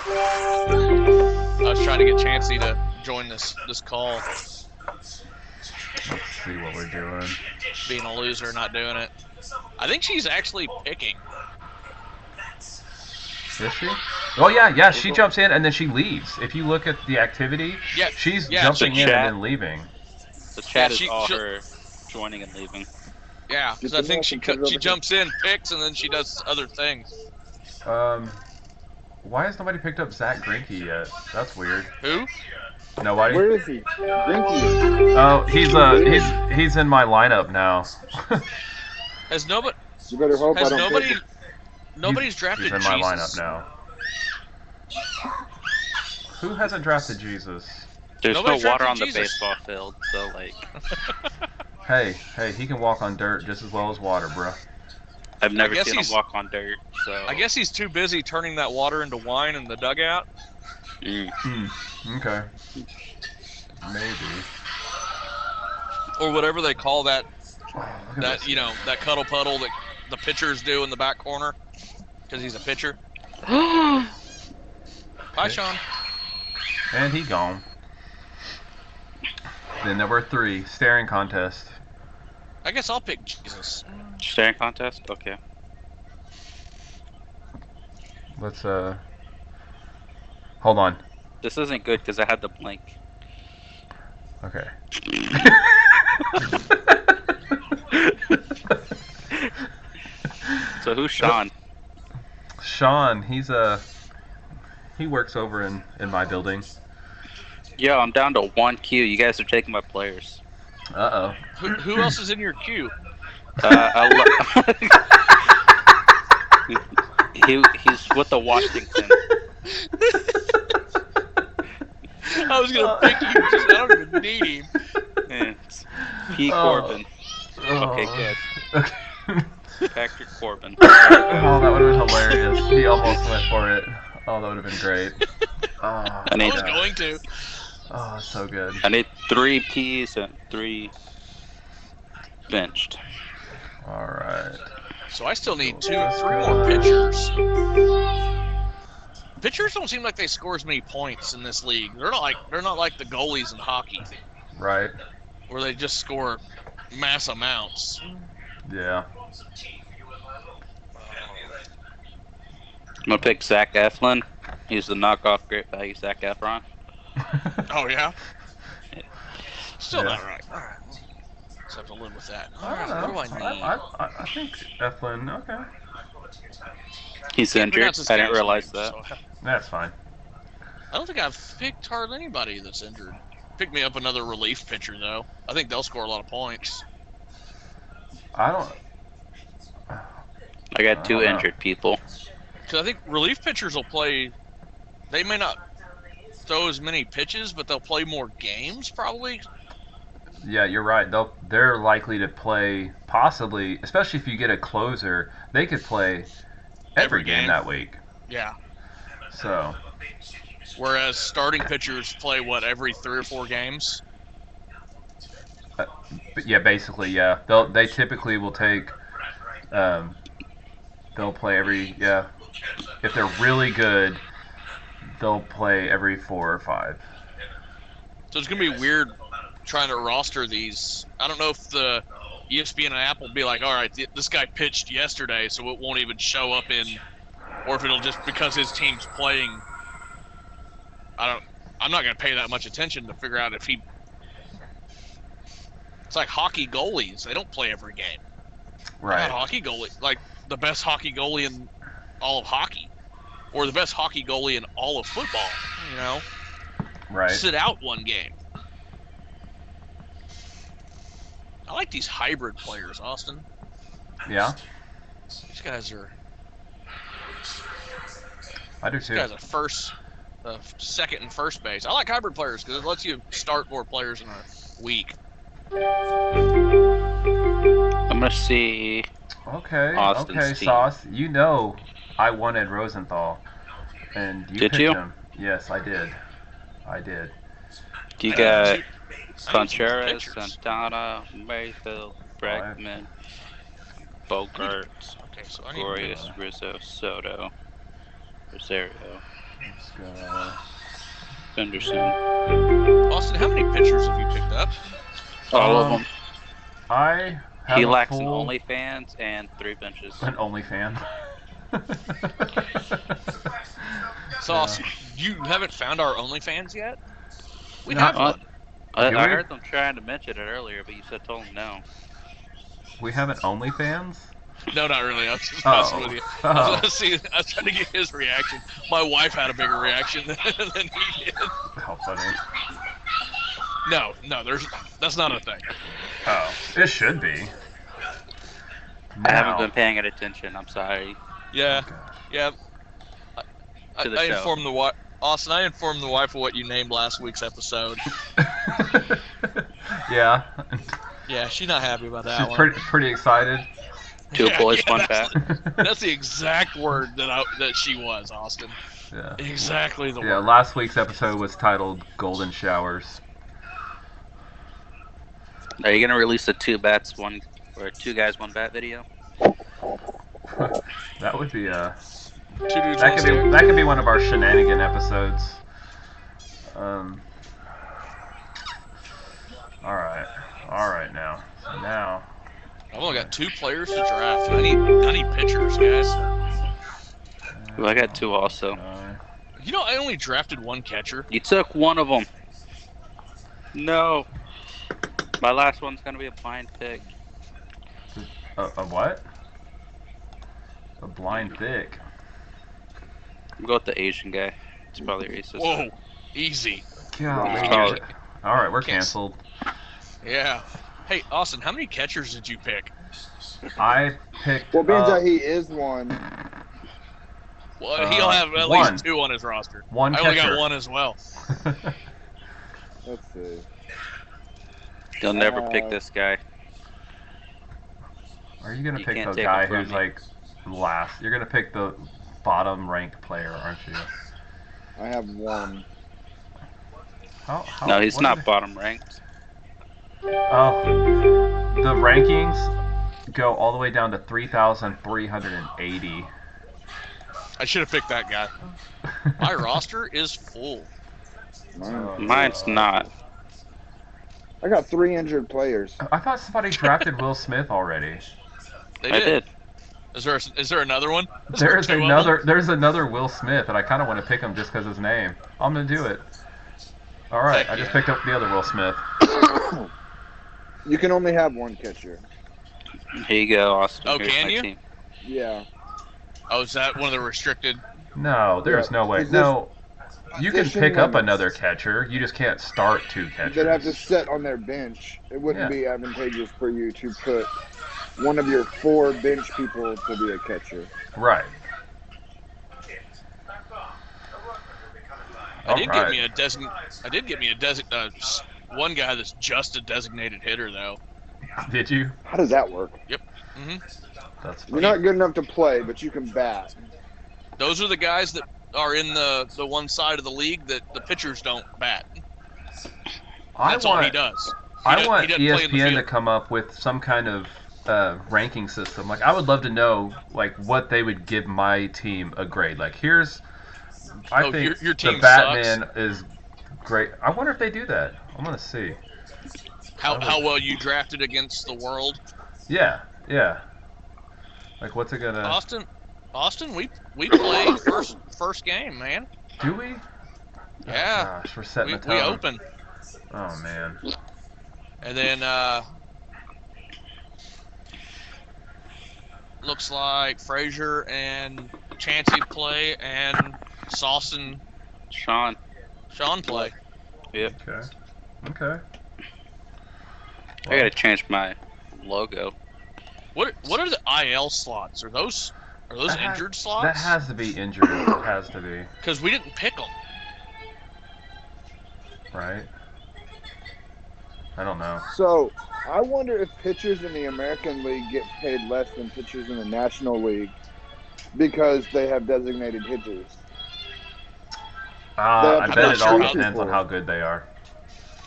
I was trying to get Chansey to join this call. Let's see what we're doing. Being a loser, not doing it. I think she's actually picking. Is she? Oh yeah. She jumps in and then she leaves. If you look at the activity, Yeah, she's yeah, jumping the in chat. and then leaving. The chat Yeah, is all she'll- her joining and leaving. Yeah, because I think she jumps in, picks, and then she does other things. Why has nobody picked up Zach Greinke yet? That's weird. Who? Nobody? Where is he? Grinky. Oh, he's in my lineup now. Has nobody? You better hope I Has don't nobody? pick him. Nobody's drafted He's in my Jesus. lineup now. Who hasn't drafted Jesus? There's Nobody no water drafted on the Jesus. baseball field, so like, Hey, he can walk on dirt just as well as water, bro. I've never guess seen him he's- walk on dirt. So I guess he's too busy turning that water into wine in the dugout. Okay. Maybe. Or whatever they call that Oh, look at that this. you know that cuddle puddle that the pitchers do in the back corner because he's a pitcher. Mm. Bye, Sean. And he gone. Then number 3, staring contest. I guess I'll pick Jesus. Staring contest. Okay. Let's hold on. This isn't good because I had to blink. Okay. So who's Sean? Sean, he works over in my building. Yo, I'm down to 1 Q. You guys are taking my players. Uh-oh. Who else is in your queue? He's with the Washington. I was gonna pick you. I don't even need him. Yeah, it's P. Corbin. Okay, good. Okay. Patrick Corbin. Oh, that would have been hilarious. He almost went for it. Oh, that would have been great. Oh, I I need, was going to. oh, that's so good. I need 3 Ps and 3 benched. All right. So I still need 3 more pitchers. Pitchers don't seem like they score as many points in this league. They're not like the goalies in hockey, Right. where they just score mass amounts. Yeah. I'm gonna pick Zach Eflin. He's the knockoff great value Zach Efron. Oh yeah. Still Yeah. not right. All right. Just have to live with that. All I right. don't know. What do I need? I think Eflin. Okay. He's Can't injured. pronounce his I didn't guy's realize name, that. so- That's fine. I don't think I've picked hardly anybody that's injured. Pick me up another relief pitcher though. I think they'll score a lot of points. I don't. I got 2 I don't know. injured people. Because I think relief pitchers will play. They may not throw as many pitches, but they'll play more games probably. Yeah, you're right. They're likely to play possibly, especially if you get a closer. They could play every game game. that week. Yeah. So Whereas starting pitchers play every 3 or 4 games. but yeah, basically, yeah. They typically will take. They'll play every If they're really good, they'll play every 4 or 5. So it's gonna be weird trying to roster these. I don't know if the ESPN and Apple will be like, all right, this guy pitched yesterday, so it won't even show up in, or if it'll just because his team's playing. I'm not gonna pay that much attention to figure out if he. It's like hockey goalies; they don't play every game. Right. Not hockey goalie, like the best hockey goalie in all of hockey, or the best hockey goalie in all of football. You know, Right. sit out 1 game. I like these hybrid players, Austin. Yeah, These guys are I do too. these guys are second and first base. I like hybrid players because it lets you start more players in a week. I'm gonna see. Okay, Austin's okay, team. Sauce. You know I wanted Rosenthal, and you Did picked you? him. Yes, I did. I did. You I got need some Contreras, pitchers. Santana, Mayfield, Bregman, Bogarts, Okay, so I need Glorious, Rizzo, Soto, Rosario, Let's go. Henderson. Austin, how many pitchers have you picked up? All of them. I have He a lacks an full- OnlyFans and 3 benches. An OnlyFan. Sauce, you haven't found our OnlyFans yet? We No, have Uh, one. I Do we? heard them trying to mention it earlier, but you told them no. We have an OnlyFans? No, not really. I was just messing with you. I was, Oh. I was trying to get his reaction. My wife had a bigger reaction than he did. How funny. No, that's not a thing. Oh, it should be. I haven't Now. been paying attention. I'm sorry. Yeah, Oh, gosh. yeah. To the I show. informed the wife, Austin. I informed the wife of what you named last week's episode. Yeah. Yeah, she's not happy about that She's one. pretty excited. Two boys, one that's, bat. that's the exact word that she was, Austin. Yeah. Exactly the Yeah, word. last week's episode was titled Golden Showers. Are you gonna release a two guys, one bat video? That would be Two dudes, one stick. that could be one of our shenanigan episodes. All right now. So now I've only got 2 players to draft. I need pitchers, guys. Well, I got 2 also. You know, I only drafted 1 catcher. You took one of them. No. My last one's gonna be a blind pick. A what? A blind pick. Go with the Asian guy. It's probably racist. Whoa, easy. God. All right, we're canceled. Yeah. Hey, Austin, how many catchers did you pick? I picked. Well, being that he is one, Well, he'll have at one. least 2 on his roster. One I only catcher. got 1 as well. let's see. You'll never pick this guy. Are you gonna You pick can't the take guy him from who's me. like last? You're gonna pick the bottom ranked player, aren't you? I have 1. How, No, he's what not is it? bottom ranked. Oh, the rankings go all the way down to 3,380. I should have picked that guy. My roster is full. Mine's not. I got 3 injured players. I thought somebody drafted Will Smith already. They I did. did. Is there another one? There's 2 of them? another Will Smith, and I kind of want to pick him just because his name. I'm gonna do it. All right, Heck I just yeah. picked up the other Will Smith. You can only have 1 catcher. Here you go, Austin. Oh, Here's can my you? team. Yeah. Oh, is that one of the restricted? No, there's no way. Is this No, you can position pick up limits? another catcher. You just can't start 2 catchers. They'd have to sit on their bench. It wouldn't Yeah. be advantageous for you to put one of your 4 bench people to be a catcher. Right. I did Alright. get me a one guy that's just a designated hitter though. Did you? How does that work? hmm That's You're funny. not good enough to play, but you can bat. Those are the guys that are in the one side of the league that the pitchers don't bat. That's all he does. I want he doesn't play in the ESPN to field. come up with some kind of ranking system. Like, I would love to know like what they would give my team a grade. Like, here's, I Oh, think your team the Batman is great. I wonder if they do that. I'm gonna see. How well you drafted against the world. Yeah, yeah. Like, what's it gonna? Austin, we play first game, man. Do we? Yeah. Oh, gosh, we're setting We the tone. open, Oh man. and then looks like Frazier and Chancey play, and Sauce and Sean. Sean play. Yep. Okay. Okay. I gotta change my logo. What are the IL slots? Are those That ha- injured slots? That has to be injured. It has to be, Because we didn't pick them. right? I don't know. So I wonder if pitchers in the American League get paid less than pitchers in the National League because they have designated hitters. I I'm bet not it sure all how- depends on how good they are.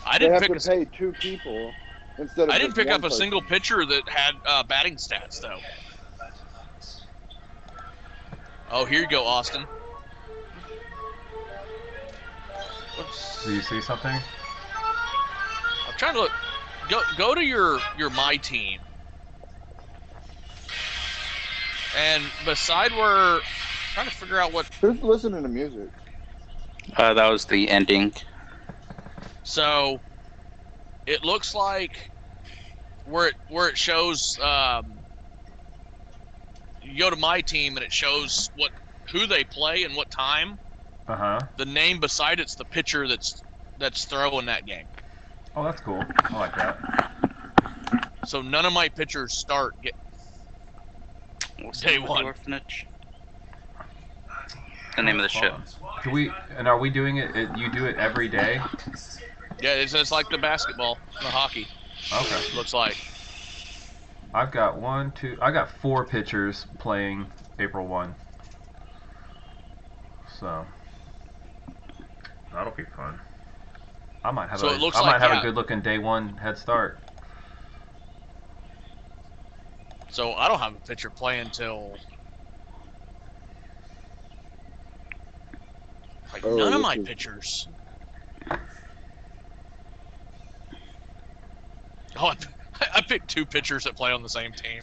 I They didn't have pick. to pay 2 people instead of I didn't just pick one up a person. single pitcher that had batting stats though. Oh, here you go, Austin. Do you see something? I'm trying to look. Go to your my team, and beside where, trying to figure out what. Who's listening to music? That was the ending. So, it looks like where it shows. You go to my team and it shows who they play and what time. Uh huh. The name beside it's the pitcher that's throwing that game. Oh, that's cool. I like that. So none of my pitchers start What's Day the name of the one. orphanage? The name of the show. Are we doing it? You do it every day? Yeah, it's like the basketball, the hockey. Okay. Looks like. I got 4 pitchers playing April 1. So that'll be fun. I might have a good looking day 1 head start. So I don't have a pitcher playing till none of my pitchers. Oh, I picked 2 pitchers that play on the same team.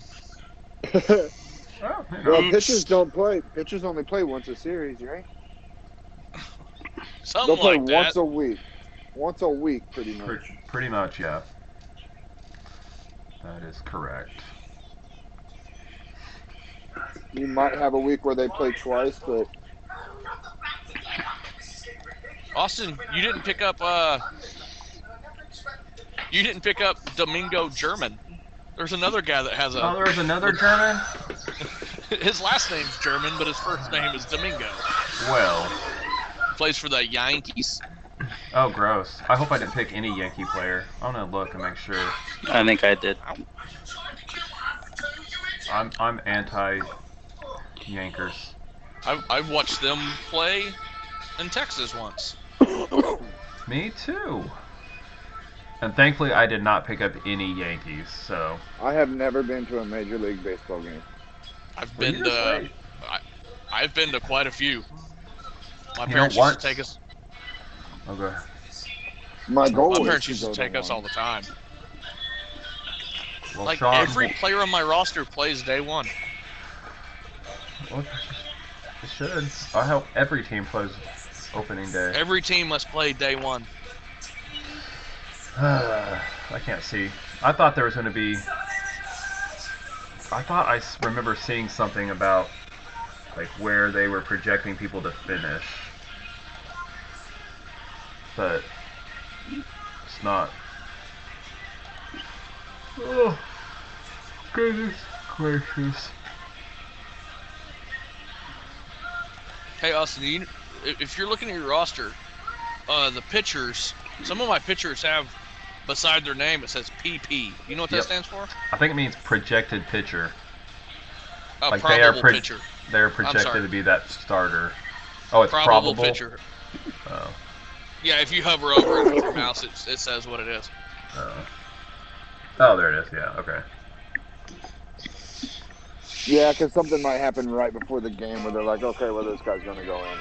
Oh, Well, pitchers don't play. Pitchers only play once a series, right? Something They'll play like that. once a week. Once a week, pretty much. Pretty much, yeah. That is correct. You might have a week where they play twice, but Austin, you didn't pick up Domingo German. There's another guy that has a. Oh, there's another German? His last name's German, but his first name is Domingo. Well. Plays for the Yankees. Oh, gross. I hope I didn't pick any Yankee player. I'm gonna look and make sure. I think I did. I'm anti-Yankers. I've watched them play in Texas once. Me too. And thankfully, I did not pick up any Yankees. So I have never been to a Major League Baseball game. I've been to quite a few. My parents used to take us. Okay. My parents used to take us all the time. Well, like Sean, every player on my roster plays day 1. Well, it should. I hope every team plays opening day. Every team must play day 1. I can't see. I thought there was going to be. I thought I remember seeing something about like where they were projecting people to finish, but it's not. Oh, goodness gracious! Hey Austin, if you're looking at your roster, the pitchers, some of my pitchers have beside their name it says PP. You know what that stands for? I think it means projected pitcher. Like probable pitcher. They're projected to be that starter. Oh, it's probable pitcher. Oh. Yeah, if you hover over it with your mouse, it says what it is. Oh, there it is. Yeah. Okay. Yeah, because something might happen right before the game where they're like, okay, well, this guy's going to go in.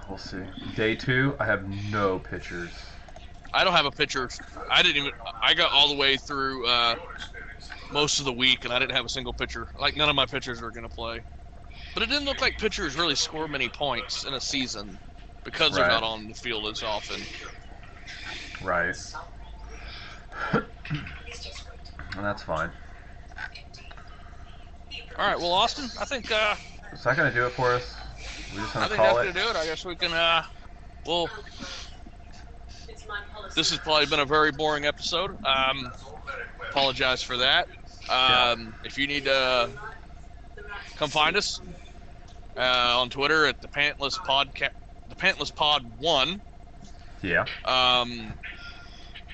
We'll see. Day 2, I have no pitchers. I don't have a pitcher. I got all the way through most of the week, and I didn't have a single pitcher. Like, none of my pitchers were going to play. But it didn't look like pitchers really score many points in a season because they're not on the field as often. Right. And that's fine. All right, well, Austin, I think... Is that going to do it for us? We just I think that's going to do it. I guess we can... well... This has probably been a very boring episode. Apologize for that. If you need to come find us on Twitter at the Pantless Podcast, the Pantless Pod 1. Yeah.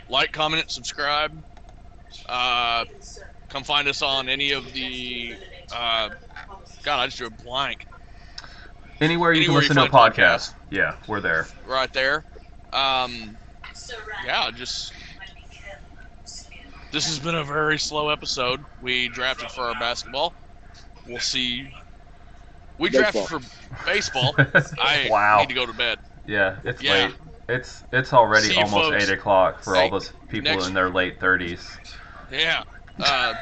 Like, comment, subscribe. Come find us on any of the. God, I just drew a blank. Anywhere you can listen to a podcast. Yeah, we're there. Right there. Yeah, just this has been a very slow episode. We drafted for our basketball. We'll see. We drafted for baseball. I need to go to bed. Yeah, it's late. It's already almost 8 o'clock for all those people in their late 30s. Yeah.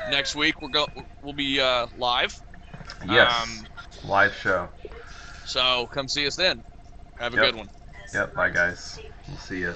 Next week we'll be live. Yes. Live show. So come see us then. Have a good one. Yep. Bye, guys. We'll see you.